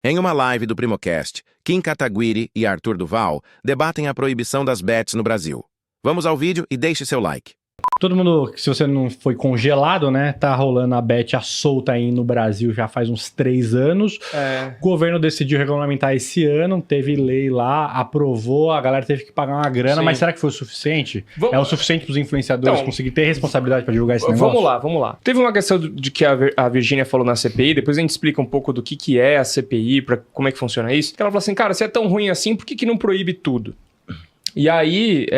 Em uma live do Primocast, Kim Kataguiri e Arthur Duval debatem a proibição das bets no Brasil. Vamos ao vídeo e deixe seu like. Todo mundo, se você não foi congelado, né? Tá rolando a bet à solta aí no Brasil já faz uns 3 anos. O governo decidiu regulamentar esse ano, teve lei lá, aprovou, a galera teve que pagar uma grana, Sim. mas será que foi o suficiente? É o suficiente para os influenciadores Então, conseguir ter responsabilidade para divulgar esse negócio? Vamos lá. Teve uma questão de que a Virgínia falou na CPI, depois a gente explica um pouco do que é a CPI, como é que funciona isso. Ela falou assim, cara, se é tão ruim assim, por que não proíbe tudo? E aí...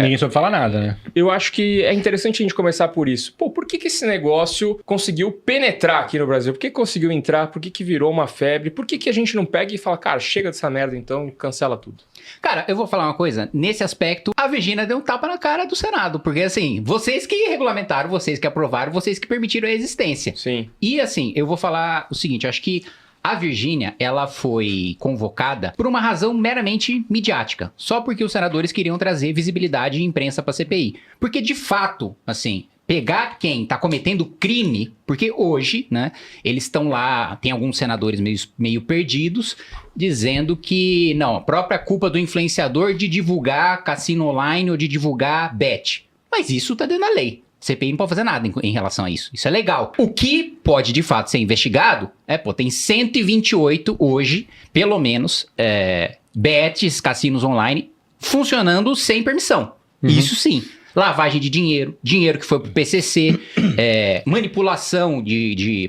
Ninguém soube falar nada, né? Eu acho que é interessante a gente começar por isso. Pô, por que esse negócio conseguiu penetrar aqui no Brasil? Por que conseguiu entrar? Por que virou uma febre? Por que a gente não pega e fala, cara, chega dessa merda então e cancela tudo? Cara, eu vou falar uma coisa. Nesse aspecto, a Virgínia deu um tapa na cara do Senado. Porque, assim, vocês que regulamentaram, vocês que aprovaram, vocês que permitiram a existência. Sim. E, assim, eu vou falar o seguinte. Eu acho que a Virgínia, ela foi convocada por uma razão meramente midiática. Só porque os senadores queriam trazer visibilidade e imprensa pra CPI. Porque, de fato, assim... Pegar quem tá cometendo crime, porque hoje, né, eles estão lá, tem alguns senadores meio perdidos, dizendo que, não, a própria culpa do influenciador de divulgar cassino online ou de divulgar bet. Mas isso tá dentro da lei. CPI não pode fazer nada em relação a isso. Isso é legal. O que pode, de fato, ser investigado tem 128 hoje, pelo menos, bets, cassinos online, funcionando sem permissão. Uhum. Isso sim. Lavagem de dinheiro que foi pro PCC, manipulação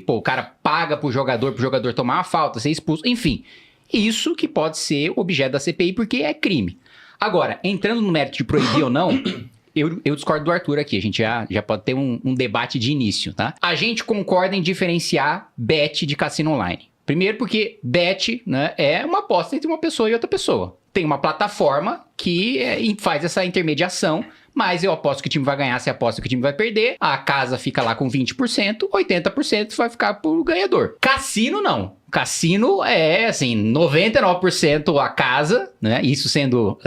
o cara paga pro jogador tomar uma falta, ser expulso, enfim. Isso que pode ser objeto da CPI porque é crime. Agora, entrando no mérito de proibir ou não, eu discordo do Arthur aqui, a gente já pode ter um debate de início, tá? A gente concorda em diferenciar bet de cassino online. Primeiro porque bet, né, é uma aposta entre uma pessoa e outra pessoa. Tem uma plataforma que faz essa intermediação, mas eu aposto que o time vai ganhar, você aposta que o time vai perder, a casa fica lá com 20%, 80% vai ficar pro ganhador. Cassino não. Cassino é, assim, 99% a casa, né? Isso sendo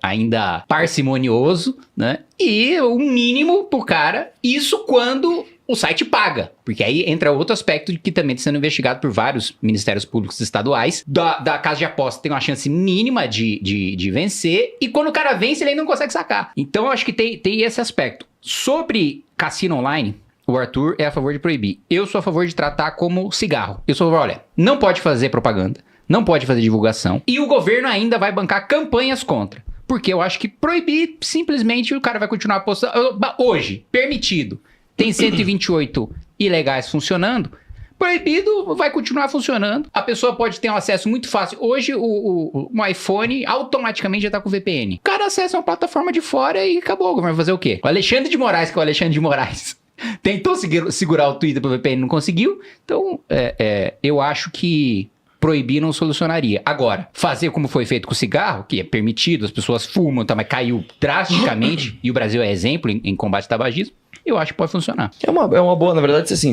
ainda parcimonioso, né? E o mínimo pro cara, isso quando o site paga. Porque aí entra outro aspecto que também está sendo investigado por vários ministérios públicos estaduais. Da casa de aposta tem uma chance mínima de vencer. E quando o cara vence, ele ainda não consegue sacar. Então, eu acho que tem esse aspecto. Sobre cassino online, o Arthur é a favor de proibir. Eu sou a favor de tratar como cigarro. Eu sou a favor, olha, não pode fazer propaganda, não pode fazer divulgação. E o governo ainda vai bancar campanhas contra. Porque eu acho que proibir, simplesmente, o cara vai continuar apostando. Hoje, permitido. Tem 128 ilegais funcionando, proibido vai continuar funcionando. A pessoa pode ter um acesso muito fácil. Hoje, um iPhone automaticamente já tá com VPN. O cara acessa uma plataforma de fora e acabou. Vai fazer o quê? O Alexandre de Moraes, que é o Alexandre de Moraes, tentou segurar o Twitter pro VPN, não conseguiu. Então, eu acho que proibir não solucionaria. Agora, fazer como foi feito com o cigarro, que é permitido, as pessoas fumam, tá, mas caiu drasticamente, e o Brasil é exemplo em combate ao tabagismo, eu acho que pode funcionar. É uma boa, na verdade, assim,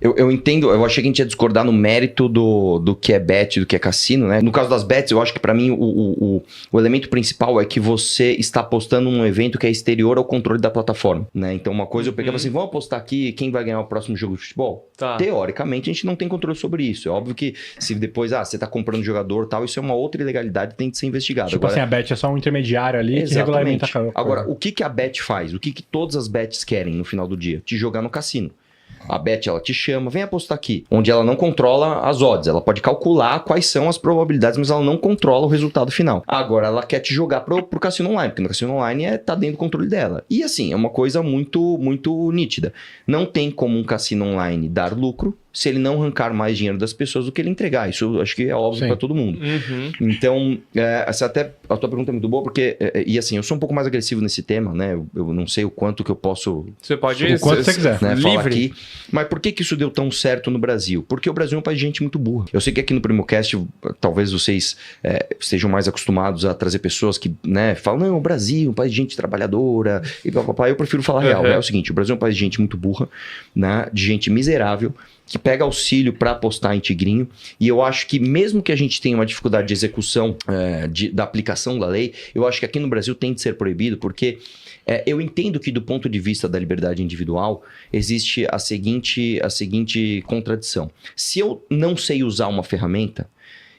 eu entendo, eu achei que a gente ia discordar no mérito do que é bet, do que é cassino, né? No caso das bets, eu acho que pra mim o elemento principal é que você está apostando num evento que é exterior ao controle da plataforma, né? Então uma coisa eu pegava assim, vamos apostar aqui quem vai ganhar o próximo jogo de futebol? Tá. Teoricamente a gente não tem controle sobre isso. É óbvio que se depois, você tá comprando jogador e tal, isso é uma outra ilegalidade que tem que ser investigada. Tipo assim, a bet é só um intermediário ali que regulamenta a coisa. Agora, o que a bet faz? O que todas as bets querem no final do dia? Te jogar no cassino. A bet, ela te chama, vem apostar aqui. Onde ela não controla as odds. Ela pode calcular quais são as probabilidades, mas ela não controla o resultado final. Agora, ela quer te jogar pro cassino online, porque no cassino online tá dentro do controle dela. E assim, é uma coisa muito, muito nítida. Não tem como um cassino online dar lucro se ele não arrancar mais dinheiro das pessoas do que ele entregar. Isso eu acho que é óbvio para todo mundo. Uhum. Então, até a tua pergunta é muito boa, porque, e assim, eu sou um pouco mais agressivo nesse tema, né? Eu não sei o quanto que eu posso... Você pode... O quanto você quiser. Né, falar livre. aqui. Mas por que isso deu tão certo no Brasil? Porque o Brasil é um país de gente muito burra. Eu sei que aqui no Primocast, talvez vocês estejam mais acostumados a trazer pessoas que, né, falam, não, o Brasil é um país de gente trabalhadora, e papapá. Eu prefiro falar real. É o seguinte, o Brasil é um país de gente muito burra, né, de gente miserável, que pega auxílio para apostar em tigrinho, e eu acho que mesmo que a gente tenha uma dificuldade de execução da aplicação da lei, eu acho que aqui no Brasil tem de ser proibido, porque eu entendo que do ponto de vista da liberdade individual, existe a seguinte contradição. Se eu não sei usar uma ferramenta,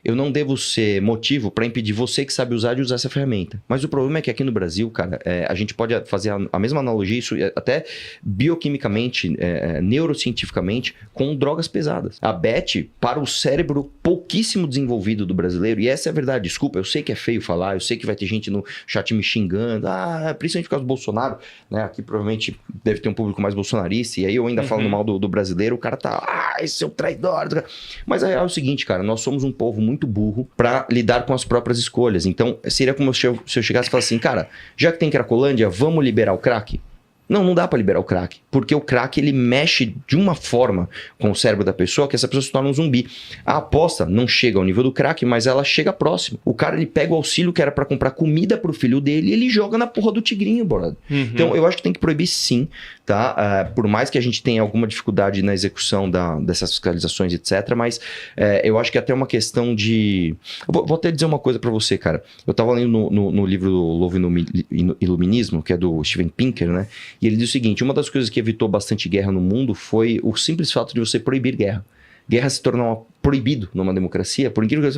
eu não devo ser motivo para impedir você que sabe usar de usar essa ferramenta. Mas o problema é que aqui no Brasil, cara, a gente pode fazer a mesma analogia, isso até bioquimicamente, neurocientificamente, com drogas pesadas. A bet, para o cérebro pouquíssimo desenvolvido do brasileiro, e essa é a verdade, desculpa, eu sei que é feio falar, eu sei que vai ter gente no chat me xingando, principalmente por causa do Bolsonaro, né? Aqui provavelmente deve ter um público mais bolsonarista, e aí eu ainda falando mal do brasileiro, o cara tá, esse é o traidor. Mas a real é o seguinte, cara, nós somos um povo muito burro para lidar com as próprias escolhas. Então, seria como se eu chegasse e falasse assim, cara, já que tem Cracolândia, vamos liberar o crack? Não dá para liberar o crack, porque o crack ele mexe de uma forma com o cérebro da pessoa que essa pessoa se torna um zumbi. A aposta não chega ao nível do crack, mas ela chega próximo. O cara ele pega o auxílio que era para comprar comida pro filho dele e ele joga na porra do tigrinho, brother. Então eu acho que tem que proibir sim, tá? Por mais que a gente tenha alguma dificuldade na execução dessas fiscalizações, etc. Mas eu acho que até uma questão de... Vou até dizer uma coisa para você, cara. Eu tava lendo no livro do Louvo Iluminismo, que é do Steven Pinker, né? E ele diz o seguinte, uma das coisas que evitou bastante guerra no mundo foi o simples fato de você proibir guerra. Guerra se tornar proibido numa democracia, por incrível que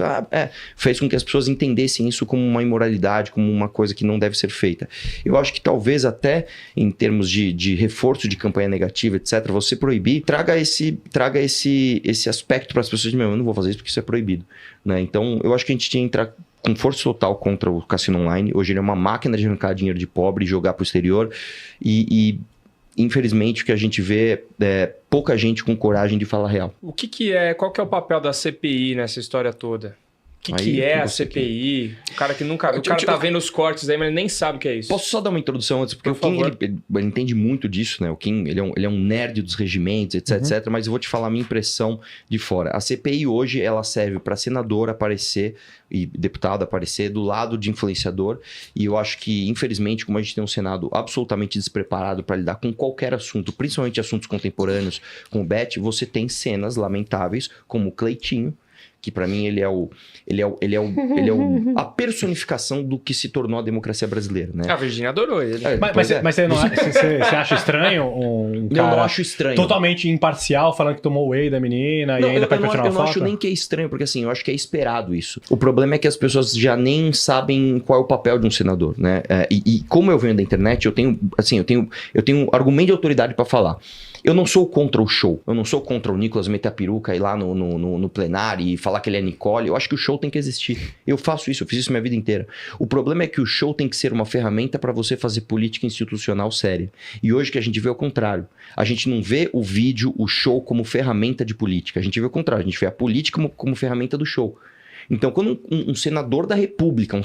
fez com que as pessoas entendessem isso como uma imoralidade, como uma coisa que não deve ser feita. Eu acho que talvez até em termos de reforço de campanha negativa, etc., você proibir, traga esse aspecto para as pessoas de, eu não vou fazer isso porque isso é proibido. Né? Então, eu acho que a gente tinha que entrar com força total contra o cassino online. Hoje ele é uma máquina de arrancar dinheiro de pobre e jogar para o exterior. E infelizmente o que a gente vê é pouca gente com coragem de falar real. Qual que é o papel da CPI nessa história toda? O que é a CPI? O cara que nunca... O cara tá vendo os cortes aí, mas ele nem sabe o que é isso. Posso só dar uma introdução antes? Porque o Kim, ele entende muito disso, né? O Kim, ele é um nerd dos regimentos, etc, mas eu vou te falar a minha impressão de fora. A CPI hoje, ela serve para senador aparecer e deputado aparecer do lado de influenciador. E eu acho que, infelizmente, como a gente tem um Senado absolutamente despreparado para lidar com qualquer assunto, principalmente assuntos contemporâneos, com o Bet, você tem cenas lamentáveis, como o Cleitinho, que para mim ele é a personificação do que se tornou a democracia brasileira, né? A Virgínia adorou ele. Mas você acha estranho um cara eu não acho estranho. Totalmente imparcial, falando que tomou whey da menina e ainda pede pra tirar uma foto? Eu não acho nem que é estranho, porque assim, eu acho que é esperado isso. O problema é que as pessoas já nem sabem qual é o papel de um senador, né? E como eu venho da internet, eu tenho argumento de autoridade para falar. Eu não sou contra o show. Eu não sou contra o Nicolas meter a peruca e ir lá no plenário e falar que ele é Nicole. Eu acho que o show tem que existir. Eu faço isso, eu fiz isso minha vida inteira. O problema é que o show tem que ser uma ferramenta para você fazer política institucional séria. E hoje que a gente vê o contrário. A gente não vê o vídeo, o show como ferramenta de política. A gente vê o contrário. A gente vê a política como ferramenta do show. Então, quando um senador da República,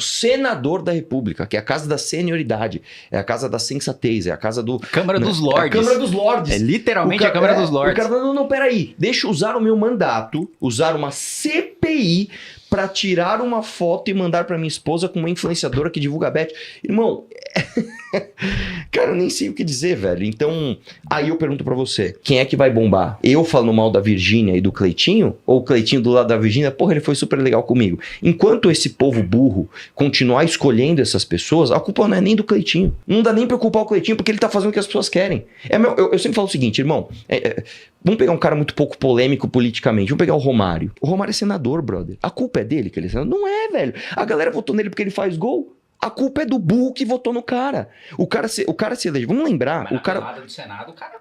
que é a casa da senioridade, é a casa da sensatez, é a casa do... Câmara dos Lordes. É a Câmara dos Lordes. É literalmente a Câmara dos Lordes. O cara falou, não, peraí, deixa eu usar o meu mandato, usar uma CPI pra tirar uma foto e mandar pra minha esposa com uma influenciadora que divulga a Bet. Irmão, cara, eu nem sei o que dizer, velho. Então, aí eu pergunto pra você, quem é que vai bombar? Eu falando mal da Virgínia e do Cleitinho? Ou o Cleitinho do lado da Virgínia? Porra, ele foi super legal comigo. Enquanto esse povo burro continuar escolhendo essas pessoas, a culpa não é nem do Cleitinho. Não dá nem pra culpar o Cleitinho, porque ele tá fazendo o que as pessoas querem. Eu sempre falo o seguinte, irmão, vamos pegar um cara muito pouco polêmico politicamente, vamos pegar o Romário. O Romário é senador, brother. A culpa é dele que ele é senador? Não é, velho. A galera votou nele porque ele faz gol. A culpa é do burro que votou no cara. O cara se elegeu. Vamos lembrar. Mas o cara... na do Senado, o cara...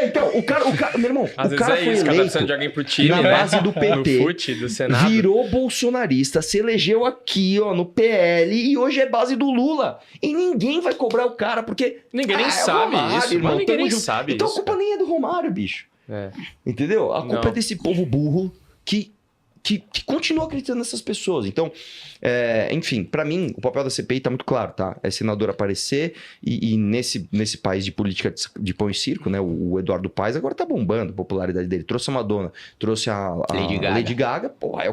Então, o cara... Meu irmão, às o cara vezes foi isso, eleito precisando de alguém pro time, na base do PT, no fute, do Senado. virou bolsonarista, se elegeu aqui, ó, no PL, e hoje é base do Lula. E ninguém vai cobrar o cara, porque... Ninguém nem sabe Romário, isso, irmão, ninguém nem sabe então isso. Então a culpa nem é do Romário, bicho. É. Entendeu? A culpa é desse povo burro que continua acreditando nessas pessoas. Então, enfim, pra mim, o papel da CPI tá muito claro, tá? É senador aparecer e nesse país de política de pão e circo, né? O Eduardo Paes agora tá bombando a popularidade dele. Trouxe a Madonna, trouxe a Lady Gaga. Pô, é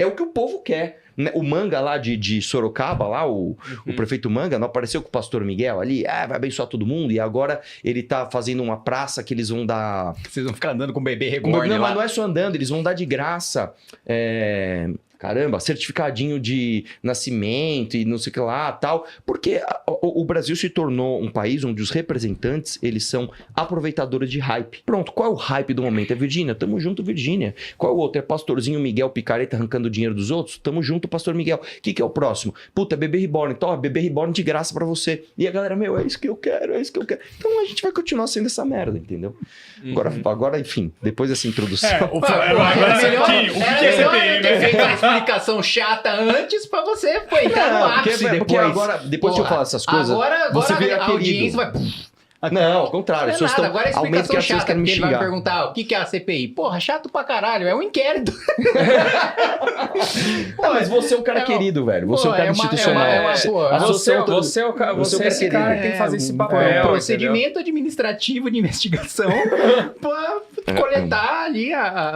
o que o povo quer. O Manga lá de Sorocaba, lá, o prefeito Manga, não apareceu com o pastor Miguel ali? Vai abençoar todo mundo. E agora ele tá fazendo uma praça que eles vão dar... Vocês vão ficar andando com o bebê reborn Não, lá. mas não é só andando, eles vão dar de graça... Caramba, certificadinho de nascimento e não sei o que lá, tal. Porque o Brasil se tornou um país onde os representantes, eles são aproveitadores de hype. Pronto, qual é o hype do momento? É Virgínia? Tamo junto, Virgínia. Qual é o outro? É pastorzinho Miguel Picareta arrancando o dinheiro dos outros? Tamo junto, pastor Miguel. O que é o próximo? Puta, bebê reborn. Então, bebê reborn de graça pra você. E a galera, é isso que eu quero, é isso que eu quero. Então a gente vai continuar sendo essa merda, entendeu? Agora, enfim, depois dessa introdução... O que é CPI, né? Explicação chata antes pra você entrar no ápice depois. Porque agora, depois de eu falar essas coisas, agora você vira a audiência vai... Não, ao contrário. Não é nada, agora é explicação chata, porque ele vai me xingar. perguntar o que é a CPI. Porra, chato pra caralho, é um inquérito. Não, mas você é um cara querido, velho. Você é um cara institucional. Você é esse cara que tem que fazer esse papel. É um procedimento administrativo de investigação pra coletar ali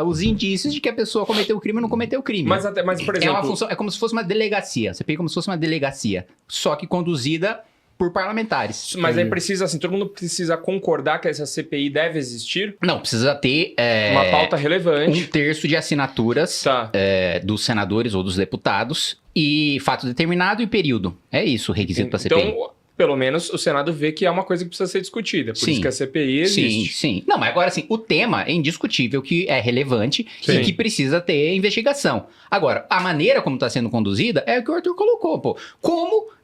os indícios de que a pessoa cometeu o crime ou não cometeu o crime. Mas, por exemplo... É uma função, é como se fosse uma delegacia. A CPI é como se fosse uma delegacia, só que conduzida por parlamentares. Mas aí precisa, assim, todo mundo precisa concordar que essa CPI deve existir? Não, precisa ter... uma pauta relevante. 1/3 de assinaturas dos senadores ou dos deputados e fato determinado e período. É isso o requisito para CPI. Então, pelo menos o Senado vê que é uma coisa que precisa ser discutida. Por isso que a CPI existe. Sim. Não, mas agora assim, o tema é indiscutível que é relevante e que precisa ter investigação. Agora, a maneira como está sendo conduzida é o que o Arthur colocou, pô. Como...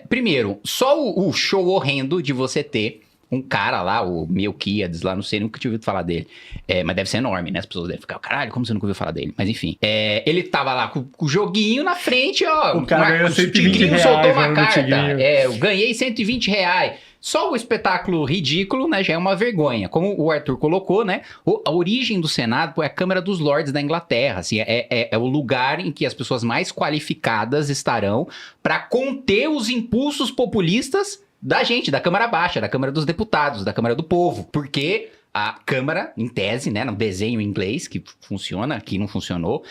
primeiro, só o show horrendo de você ter um cara lá, o Melquiades lá, não sei nunca tinha ouvido falar dele. Mas deve ser enorme, né? As pessoas devem ficar, caralho, como você nunca ouviu falar dele? Mas enfim, ele tava lá com o joguinho na frente, ó. O cara ganhou 120 reais, soltou uma no carta. Tigrinho. Eu ganhei 120 reais. Só o espetáculo ridículo, né, já é uma vergonha. Como o Arthur colocou, né, a origem do Senado é a Câmara dos Lordes da Inglaterra. Assim, é o lugar em que as pessoas mais qualificadas estarão para conter os impulsos populistas da gente, da Câmara Baixa, da Câmara dos Deputados, da Câmara do Povo. Porque a Câmara, em tese, né, no desenho em inglês, que funciona, aqui não funcionou,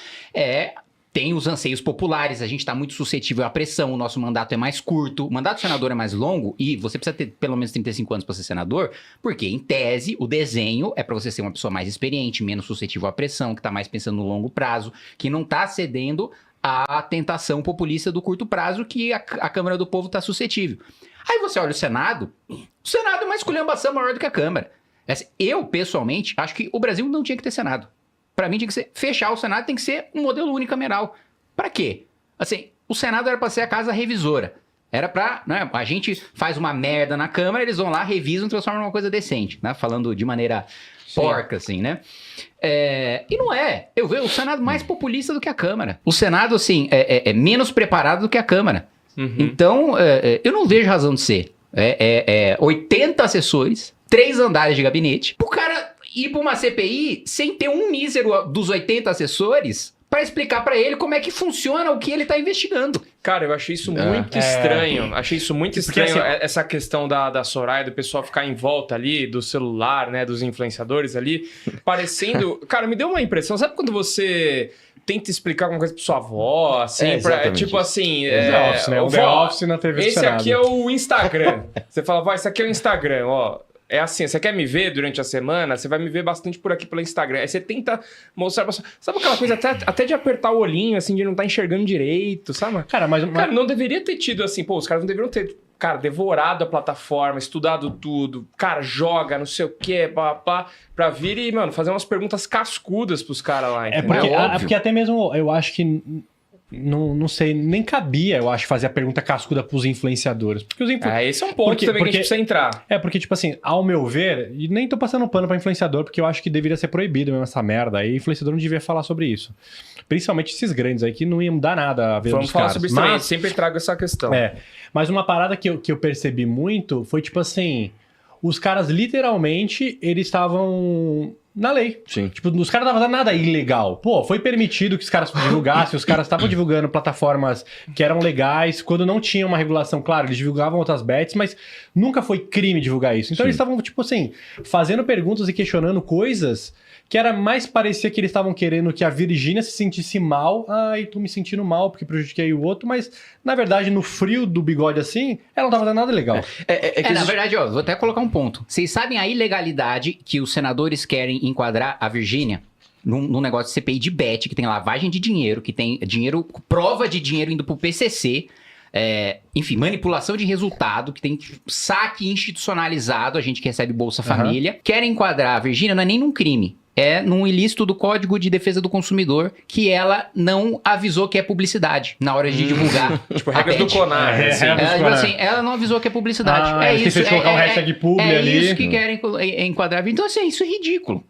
tem os anseios populares, a gente está muito suscetível à pressão, o nosso mandato é mais curto, o mandato do senador é mais longo e você precisa ter pelo menos 35 anos para ser senador, porque, em tese, o desenho é para você ser uma pessoa mais experiente, menos suscetível à pressão, que está mais pensando no longo prazo, que não está cedendo à tentação populista do curto prazo que a Câmara do Povo está suscetível. Aí você olha o Senado é uma esculhambação maior do que a Câmara. Eu, pessoalmente, acho que o Brasil não tinha que ter Senado. Pra mim tinha que ser, fechar o Senado tem que ser um modelo unicameral. Pra quê? Assim, o Senado era pra ser a casa revisora. Era pra, né, a gente faz uma merda na Câmara, eles vão lá, revisam, transformam numa coisa decente, né? Falando de maneira porca, assim, né? E não é. Eu vejo o Senado mais populista do que a Câmara. O Senado, assim, é menos preparado do que a Câmara. Então, eu não vejo razão de ser. 80 assessores, 3 andares de gabinete. O cara ir pra uma CPI sem ter um mísero dos 80 assessores pra explicar pra ele como é que funciona o que ele tá investigando. Cara, eu achei isso muito estranho. Achei isso muito estranho, assim, essa questão da Soraya, do pessoal ficar em volta ali, do celular, né, dos influenciadores ali, parecendo... Cara, me deu uma impressão, sabe quando você tenta explicar alguma coisa pra sua avó, assim, tipo assim... The Office, né? O The Office na TV do esse Senado. aqui é o Instagram. Você fala, vó, esse aqui é o Instagram, ó. É assim, você quer me ver durante a semana? Você vai me ver bastante por aqui pelo Instagram. Aí você tenta mostrar pra... Sabe aquela coisa até de apertar o olhinho, assim, de não estar enxergando direito, sabe? Cara, Cara, não deveria ter tido assim, pô, os caras não deveriam ter, cara, devorado a plataforma, estudado tudo, cara, joga, não sei o quê, pra vir e, mano, fazer umas perguntas cascudas pros caras lá, entendeu? Porque até mesmo eu acho que... Não sei, nem cabia, eu acho, fazer a pergunta cascuda pros influenciadores. Porque os esse é um ponto também que a gente precisa entrar. Porque, tipo assim, ao meu ver, e nem tô passando pano pra influenciador, porque eu acho que deveria ser proibido mesmo essa merda aí, influenciador não devia falar sobre isso. Principalmente esses grandes aí, que não iam mudar nada a ver Vamos dos falar caras. sobre isso também, sempre trago essa questão. Mas uma parada que eu percebi muito foi, tipo assim, os caras literalmente, eles estavam na lei. Sim. Tipo, os caras não estavam fazendo nada ilegal. Pô, foi permitido que os caras divulgassem, os caras estavam divulgando plataformas que eram legais, quando não tinha uma regulação, claro, eles divulgavam outras bets, mas nunca foi crime divulgar isso. Então Sim. eles estavam, tipo assim, fazendo perguntas e questionando coisas que era mais parecia que eles estavam querendo que a Virgínia se sentisse mal. Ai, tô me sentindo mal porque prejudiquei o outro, mas na verdade, no frio do bigode assim, ela não tava fazendo nada legal. Na verdade, ó, vou até colocar um ponto. Vocês sabem a ilegalidade que os senadores querem enquadrar a Virgínia num negócio de CPI de bet, que tem lavagem de dinheiro, que tem dinheiro, prova de dinheiro indo pro PCC, enfim, manipulação de resultado, que tem saque institucionalizado, a gente que recebe Bolsa Família. Querem enquadrar a Virgínia, não é nem num crime. É num ilícito do Código de Defesa do Consumidor que ela não avisou que é publicidade na hora de divulgar. Tipo, regras do CONAR. Ela não avisou que é publicidade. É isso. Você colocar um hashtag publi ali. É isso que querem enquadrar. Então, assim, isso é ridículo.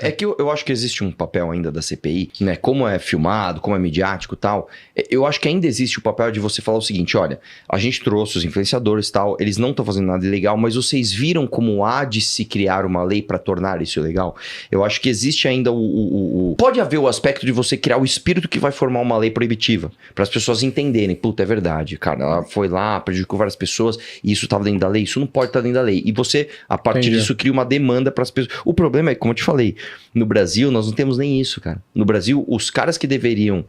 É que eu acho que existe um papel ainda da CPI, né? Como é filmado, como é midiático e tal. Eu acho que ainda existe o papel de você falar o seguinte: olha, a gente trouxe os influenciadores e tal, eles não estão fazendo nada ilegal, mas vocês viram como há de se criar uma lei para tornar isso ilegal? Eu acho que existe ainda Pode haver o aspecto de você criar o espírito que vai formar uma lei proibitiva, para as pessoas entenderem, puta, é verdade, cara, ela foi lá, prejudicou várias pessoas, e isso estava dentro da lei, isso não pode estar dentro da lei. E você, a partir disso, cria uma demanda para as pessoas. O problema é, como eu te falei, no Brasil nós não temos nem isso, cara. No Brasil, os caras que deveriam,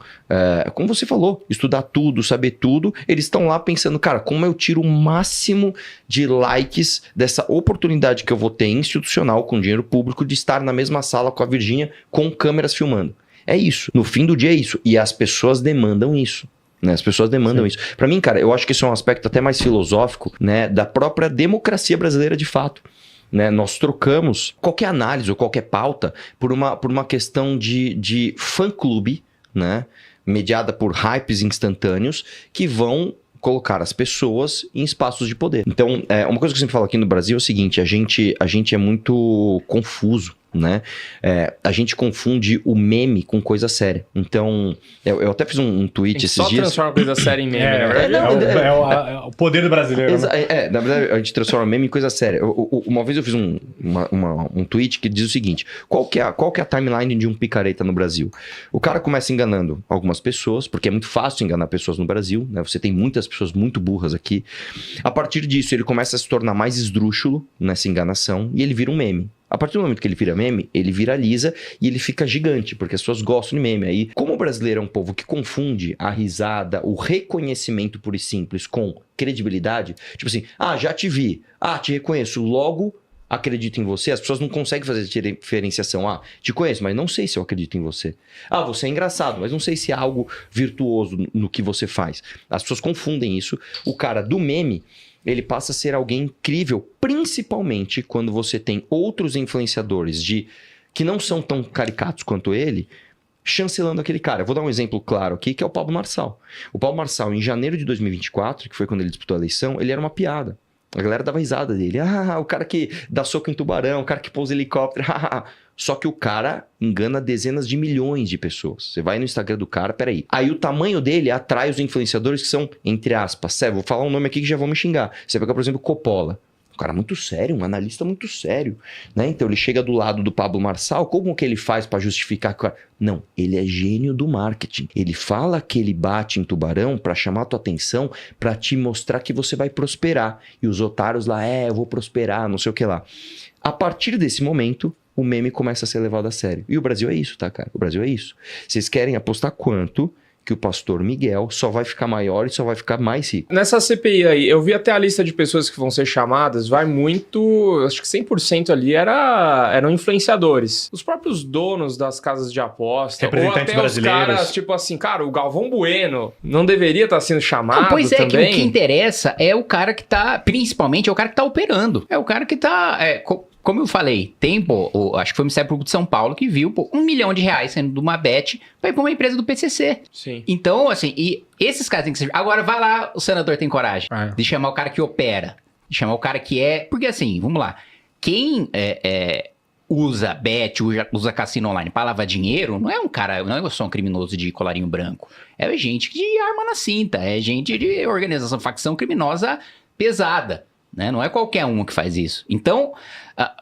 como você falou, estudar tudo, saber tudo, eles estão lá pensando, cara, como eu tiro o máximo de likes dessa oportunidade que eu vou ter institucional com dinheiro público de estar na mesma sala com a Virgínia com câmeras filmando. É isso. No fim do dia é isso. E as pessoas demandam isso. Né? As pessoas demandam isso. Pra mim, cara, eu acho que isso é um aspecto até mais filosófico, né, da própria democracia brasileira de fato. Né, nós trocamos qualquer análise ou qualquer pauta por uma questão de fã-clube, né, mediada por hypes instantâneos que vão colocar as pessoas em espaços de poder. Então, uma coisa que eu sempre falo aqui no Brasil é o seguinte: a gente é muito confuso, né? A gente confunde o meme com coisa séria. Então, eu até fiz um tweet esses dias. Só transforma coisa séria em meme, né? É o poder do brasileiro. Né? Na verdade, a gente transforma meme em coisa séria. Uma vez eu fiz um tweet que diz o seguinte: qual que é a timeline de um picareta no Brasil? O cara começa enganando algumas pessoas, porque é muito fácil enganar pessoas no Brasil, né? Você tem muitas pessoas muito burras aqui. A partir disso, ele começa a se tornar mais esdrúxulo nessa enganação e ele vira um meme. A partir do momento que ele vira meme, ele viraliza e ele fica gigante, porque as pessoas gostam de meme. Aí, como o brasileiro é um povo que confunde a risada, o reconhecimento puro e simples com credibilidade, tipo assim, já te vi, te reconheço, logo acredito em você. As pessoas não conseguem fazer diferenciação. Te conheço, mas não sei se eu acredito em você. Você é engraçado, mas não sei se é algo virtuoso no que você faz. As pessoas confundem isso. O cara do meme, ele passa a ser alguém incrível, principalmente quando você tem outros influenciadores que não são tão caricatos quanto ele, chancelando aquele cara. Eu vou dar um exemplo claro aqui, que é o Pablo Marçal. O Pablo Marçal, em janeiro de 2024, que foi quando ele disputou a eleição, ele era uma piada. A galera dava risada dele. O cara que dá soco em tubarão, o cara que pousa helicóptero. Só que o cara engana dezenas de milhões de pessoas. Você vai no Instagram do cara, peraí. Aí o tamanho dele atrai os influenciadores que são, entre aspas, vou falar um nome aqui que já vão me xingar. Você pega, por exemplo, Coppola. Um cara muito sério, um analista muito sério, né? Então ele chega do lado do Pablo Marçal, como que ele faz para justificar que o cara... Não, ele é gênio do marketing. Ele fala que ele bate em tubarão para chamar a tua atenção, para te mostrar que você vai prosperar. E os otários lá, eu vou prosperar, não sei o que lá. A partir desse momento, o meme começa a ser levado a sério. E o Brasil é isso, tá, cara? O Brasil é isso. Vocês querem apostar quanto que o pastor Miguel só vai ficar maior e só vai ficar mais rico? Nessa CPI aí, eu vi até a lista de pessoas que vão ser chamadas, vai muito... Acho que 100% ali eram influenciadores. Os próprios donos das casas de aposta. Representantes ou até brasileiros. Os caras, tipo assim, cara, o Galvão Bueno não deveria estar sendo chamado pois é, também? que o que interessa é o cara que tá... Principalmente é o cara que tá operando. É o cara que tá... Como eu falei, acho que foi o Ministério Público de São Paulo que viu R$1 milhão sendo de uma bet para ir para uma empresa do PCC. Sim. Então, assim, e esses caras têm que ser... Agora, vai lá, o senador tem coragem de chamar o cara que opera, de chamar o cara que é... Porque assim, vamos lá, quem usa bet, usa cassino online para lavar dinheiro, não é só um criminoso de colarinho branco. É gente de arma na cinta, é gente de organização, facção criminosa pesada. né? Não é qualquer um que faz isso. Então,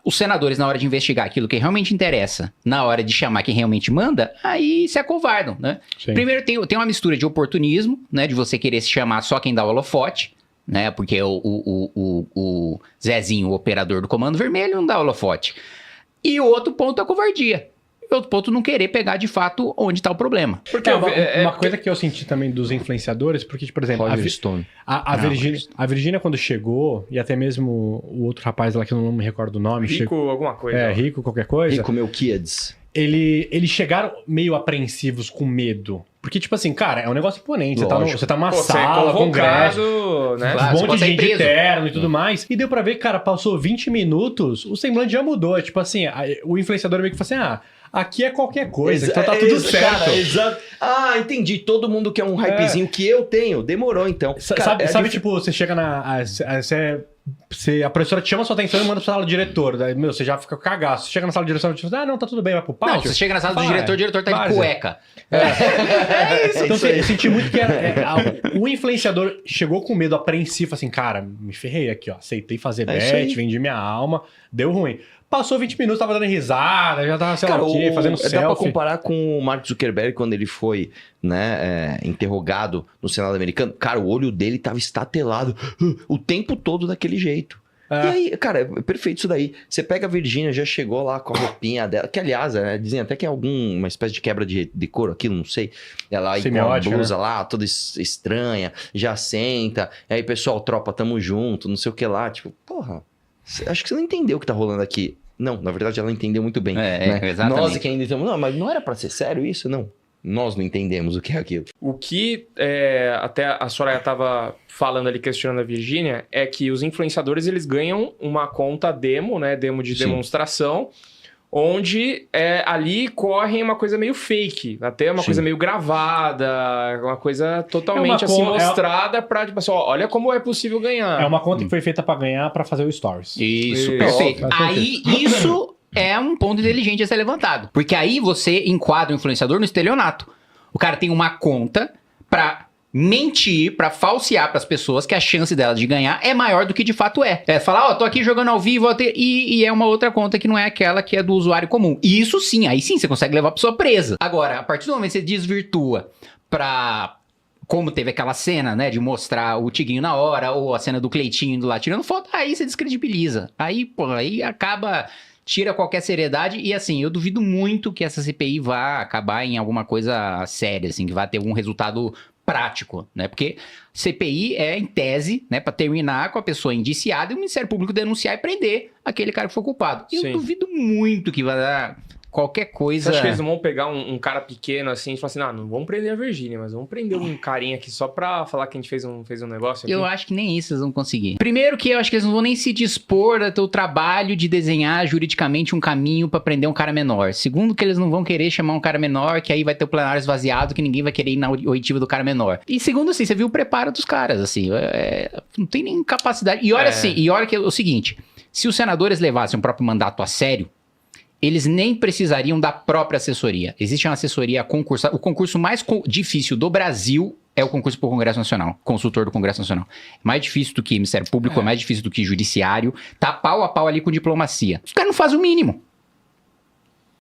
os senadores, na hora de investigar aquilo que realmente interessa, na hora de chamar quem realmente manda, aí se acovardam, né? Sim. Primeiro tem uma mistura de oportunismo, né? De você querer se chamar só quem dá o holofote, né? Porque o Zezinho, o operador do Comando Vermelho, não dá holofote. E o outro ponto é a covardia. E outro ponto, não querer pegar de fato onde está o problema. Porque uma coisa que eu senti também dos influenciadores, porque, tipo, por exemplo, a Virgínia, quando chegou, e até mesmo o outro rapaz lá que eu não me recordo o nome. Rico alguma coisa. Rico qualquer coisa. Rico Melquiades. Eles chegaram meio apreensivos, com medo. Porque, tipo assim, cara, é um negócio imponente. Você tá numa sala, congresso, né? Um monte de gente interno e tudo mais. E deu pra ver que, cara, passou 20 minutos, o semblante já mudou. Tipo assim, o influenciador meio que falou assim, aqui é qualquer coisa, então tá tudo certo. Cara, exato. Entendi. Todo mundo quer um hypezinho que eu tenho. Demorou, então. Sabe, tipo, você chega a professora te chama sua atenção e manda pra sala do diretor. Daí, você já fica cagaço. Você chega na sala do diretor e fala, não, tá tudo bem, vai pro pátio. Não, você chega na sala do diretor, o diretor tá de cueca. Isso. Então, eu senti muito que o influenciador chegou com medo apreensivo, assim, cara, me ferrei aqui, ó. Aceitei fazer bet, vendi minha alma, deu ruim. Passou 20 minutos, tava dando risada, já tava, sei lá o quê, fazendo selfie. Dá pra comparar com o Mark Zuckerberg quando ele foi, né, interrogado no Senado americano. Cara, o olho dele tava estatelado o tempo todo daquele jeito. E aí, cara, é perfeito isso daí. Você pega a Virgínia, já chegou lá com a roupinha dela, que aliás, dizem até que é uma espécie de quebra de couro, aquilo, não sei. Ela aí com a blusa lá, toda estranha, já senta, aí pessoal, tropa, tamo junto, não sei o que lá. Tipo, porra, acho que você não entendeu o que tá rolando aqui. Não, na verdade ela entendeu muito bem. Né? Exatamente. Nós que ainda estamos, não, mas não era pra ser sério isso? Não. Nós não entendemos o que é aquilo. O que até a Soraya estava falando ali, questionando a Virgínia, é que os influenciadores eles ganham uma conta demo, né? Demo de demonstração, onde ali corre uma coisa meio fake, até uma coisa meio gravada, uma coisa totalmente assim mostrada pra, tipo assim, olha como é possível ganhar. É uma conta que foi feita pra ganhar, pra fazer o Stories. Isso. Perfeito. Aí, isso é um ponto inteligente a ser levantado. Porque aí você enquadra o influenciador no estelionato. O cara tem uma conta pra mentir, pra falsear pras pessoas que a chance delas de ganhar é maior do que de fato é. É falar, tô aqui jogando ao vivo, e é uma outra conta que não é aquela que é do usuário comum. E isso sim, aí sim você consegue levar a pessoa presa. Agora, a partir do momento que você desvirtua pra... Como teve aquela cena, né, de mostrar o Tiguinho na hora, ou a cena do Cleitinho indo lá tirando foto, aí você descredibiliza. Aí acaba... Tira qualquer seriedade e, assim, eu duvido muito que essa CPI vá acabar em alguma coisa séria, assim, que vá ter algum resultado prático, né? Porque CPI é, em tese, né, pra terminar com a pessoa indiciada e o Ministério Público denunciar e prender aquele cara que foi culpado. E eu duvido muito que vai dar qualquer coisa... Você acha que eles não vão pegar um cara pequeno assim e falar assim, não vamos prender a Virgínia, mas vamos prender um carinha aqui só pra falar que a gente fez um negócio aqui? Eu acho que nem isso eles vão conseguir. Primeiro que eu acho que eles não vão nem se dispor a ter o trabalho de desenhar juridicamente um caminho pra prender um cara menor. Segundo que eles não vão querer chamar um cara menor, que aí vai ter o plenário esvaziado, que ninguém vai querer ir na oitiva do cara menor. E segundo, assim, você viu o preparo dos caras, assim, não tem nem capacidade. E olha assim, e olha que é o seguinte, se os senadores levassem o próprio mandato a sério, eles nem precisariam da própria assessoria. Existe uma assessoria concursada. O concurso mais difícil do Brasil é o concurso para o Congresso Nacional, consultor do Congresso Nacional. É mais difícil do que Ministério Público, é mais difícil do que Judiciário. Tá pau a pau ali com diplomacia. Os caras não fazem o mínimo.